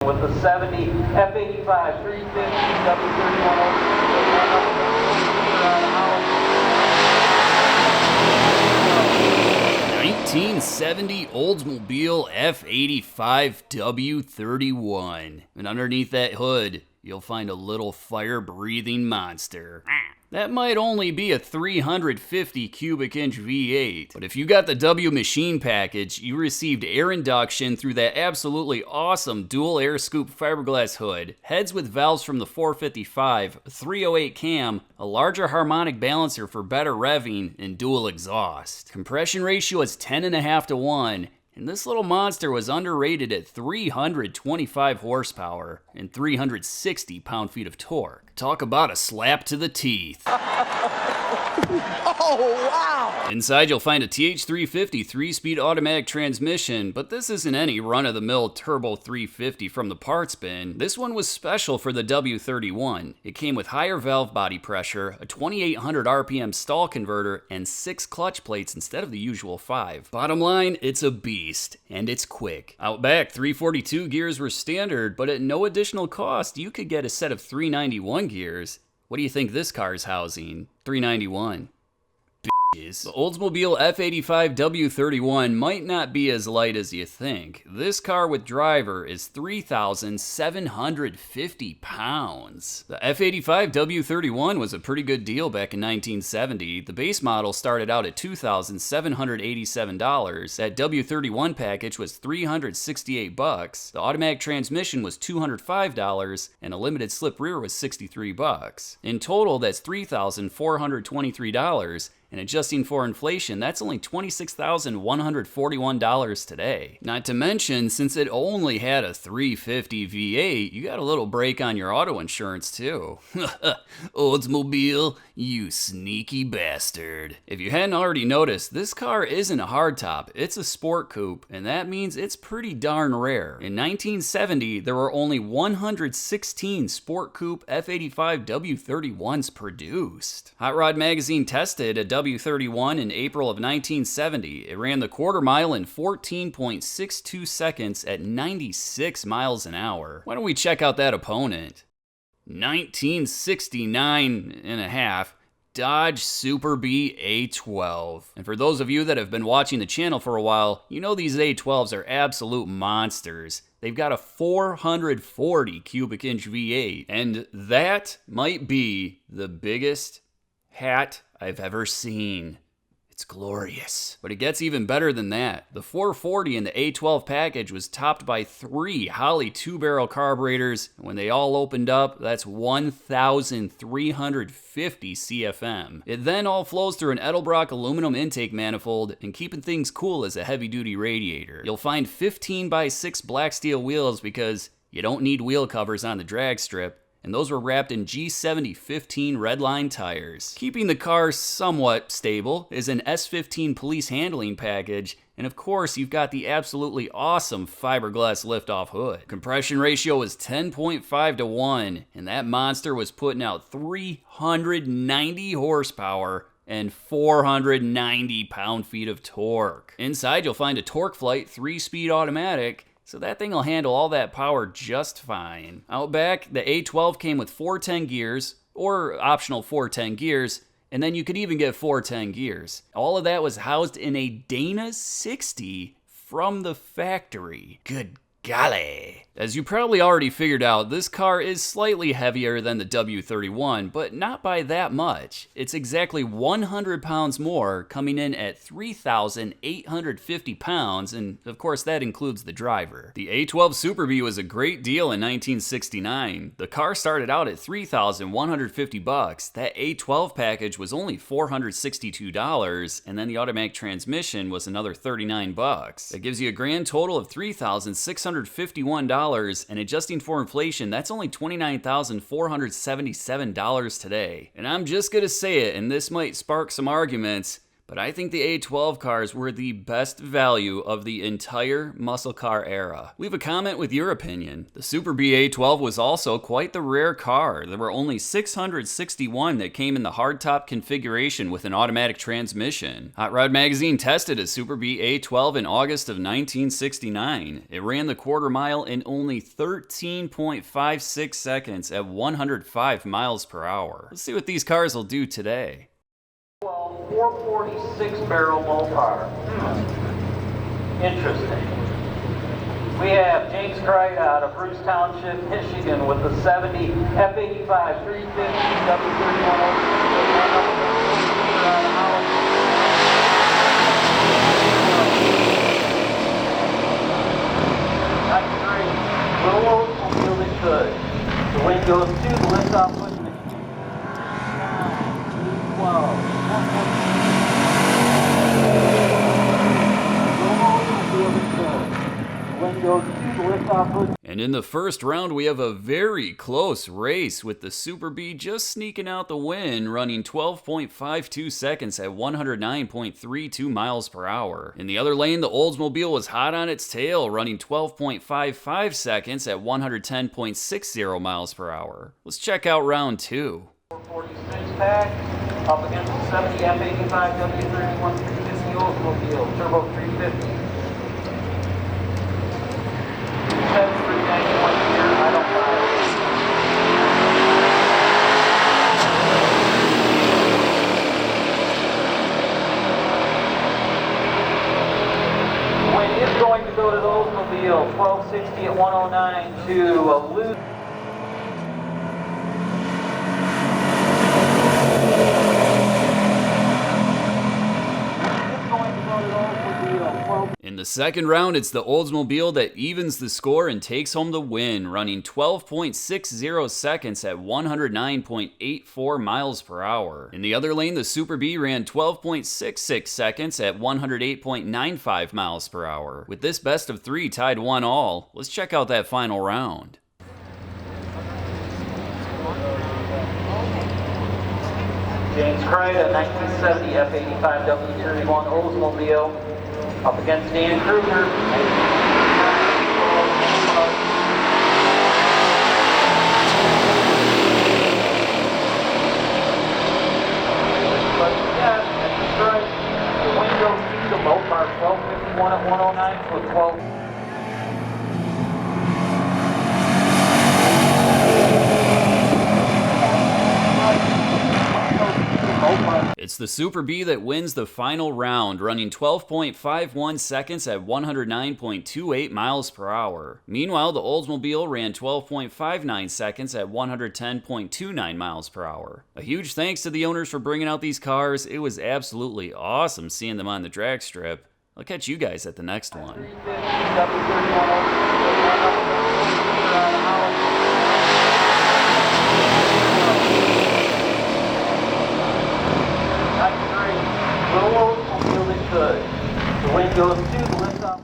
with the 70 F85 350 W-31. 1970 Oldsmobile F85 W-31. And underneath that hood, you'll find a little fire-breathing monster. That might only be a 350 cubic inch V8, but if you got the W machine package, you received air induction through that absolutely awesome dual air scoop fiberglass hood, heads with valves from the 455, 308 cam, a larger harmonic balancer for better revving, and dual exhaust. Compression ratio is 10.5 to 1. And this little monster was underrated at 325 horsepower and 360 pound-feet of torque. Talk about a slap to the teeth. Oh, wow! Inside you'll find a TH350 3-speed automatic transmission, but this isn't any run-of-the-mill turbo 350 from the parts bin. This one was special for the W-31. It came with higher valve body pressure, a 2800 RPM stall converter, and 6 clutch plates instead of the usual 5. Bottom line, it's a beast, and it's quick. Out back, 342 gears were standard, but at no additional cost, you could get a set of 391 gears. What do you think this car's housing? 391. The Oldsmobile F85 W-31 might not be as light as you think. This car with driver is 3,750 pounds. The F85 W-31 was a pretty good deal back in 1970. The base model started out at $2,787. That W-31 package was $368. The automatic transmission was $205, and a limited slip rear was $63. In total, that's $3,423. And adjusting for inflation, that's only $26,141 today. Not to mention, since it only had a 350 V8, you got a little break on your auto insurance too. Oldsmobile, you sneaky bastard. If you hadn't already noticed, this car isn't a hardtop, it's a sport coupe, and that means it's pretty darn rare. In 1970, there were only 116 sport coupe F85 W-31s produced. Hot Rod Magazine tested a W-31 in April of 1970. It ran the quarter mile in 14.62 seconds at 96 miles an hour. Why don't we check out that opponent? 1969 and a half. Dodge Super Bee A12. And for those of you that have been watching the channel for a while, you know these A12s are absolute monsters. They've got a 440 cubic inch V8, and that might be the biggest hat I've ever seen. It's glorious. But it gets even better than that. The 440 in the A12 package was topped by 3 Holley 2-barrel carburetors, and when they all opened up, that's 1,350 CFM. It then all flows through an Edelbrock aluminum intake manifold, and keeping things cool is a heavy-duty radiator. You'll find 15x6 black steel wheels because you don't need wheel covers on the drag strip, and those were wrapped in G70 15 Redline tires. Keeping the car somewhat stable is an S15 police handling package, and of course you've got the absolutely awesome fiberglass lift-off hood. Compression ratio is 10.5 to 1, and that monster was putting out 390 horsepower and 490 pound-feet of torque. Inside you'll find a TorqueFlite 3-speed automatic, so that thing will handle all that power just fine. Out back, the A12 came with 410 gears, or optional 410 gears, and then you could even get 410 gears. All of that was housed in a Dana 60 from the factory. Good golly. As you probably already figured out, this car is slightly heavier than the W-31, but not by that much. It's exactly 100 pounds more, coming in at 3,850 pounds, and of course that includes the driver. The A12 Super Bee was a great deal in 1969. The car started out at $3,150. That A12 package was only $462, and then the automatic transmission was another $39. That gives you a grand total of $3,651, and adjusting for inflation, that's only $29,477 today. And I'm just gonna say it, and this might spark some arguments, But I think the A12 cars were the best value of the entire muscle car era. Leave a comment with your opinion. The Super Bee A12 was also quite the rare car. There were only 661 that came in the hardtop configuration with an automatic transmission. Hot Rod Magazine tested a Super Bee A12 in August of 1969. It ran the quarter mile in only 13.56 seconds at 105 miles per hour. Let's see what these cars will do today. 446 barrel Mopar. Interesting. We have James Cright out of Bruce Township, Michigan with the 70 F85 350 W-31 That's great. Little Oldsmobile that could. The wind goes to the liftoff push. 12. And in the first round, we have a very close race with the Super Bee just sneaking out the win, running 12.52 seconds at 109.32 miles per hour. In the other lane, the Oldsmobile was hot on its tail, running 12.55 seconds at 110.60 miles per hour. Let's check out round 2. 446 pack. Up against the 70 F85 W-31 350 Oldsmobile, Turbo 350. 7391 here, I don't buy it. The wind is going to go to the Oldsmobile, 1260 at 109 to lose. In the second round, it's the Oldsmobile that evens the score and takes home the win, running 12.60 seconds at 109.84 miles per hour. In the other lane, the Super Bee ran 12.66 seconds at 108.95 miles per hour. With this best of 3 tied 1-all, let's check out that final round. James Cright, a 1970 F85 W-31 Oldsmobile, up against Dan Kruger. But yeah, that's right. The wind goes to the Mopar, 1251 at 109 to a 12. It's the Super Bee that wins the final round, running 12.51 seconds at 109.28 miles per hour. Meanwhile, the Oldsmobile ran 12.59 seconds at 110.29 miles per hour. A huge thanks to the owners for bringing out these cars. It was absolutely awesome seeing them on the drag strip. I'll catch you guys at the next one. Little Oldsmobile that could. The wind goes to the liftoff.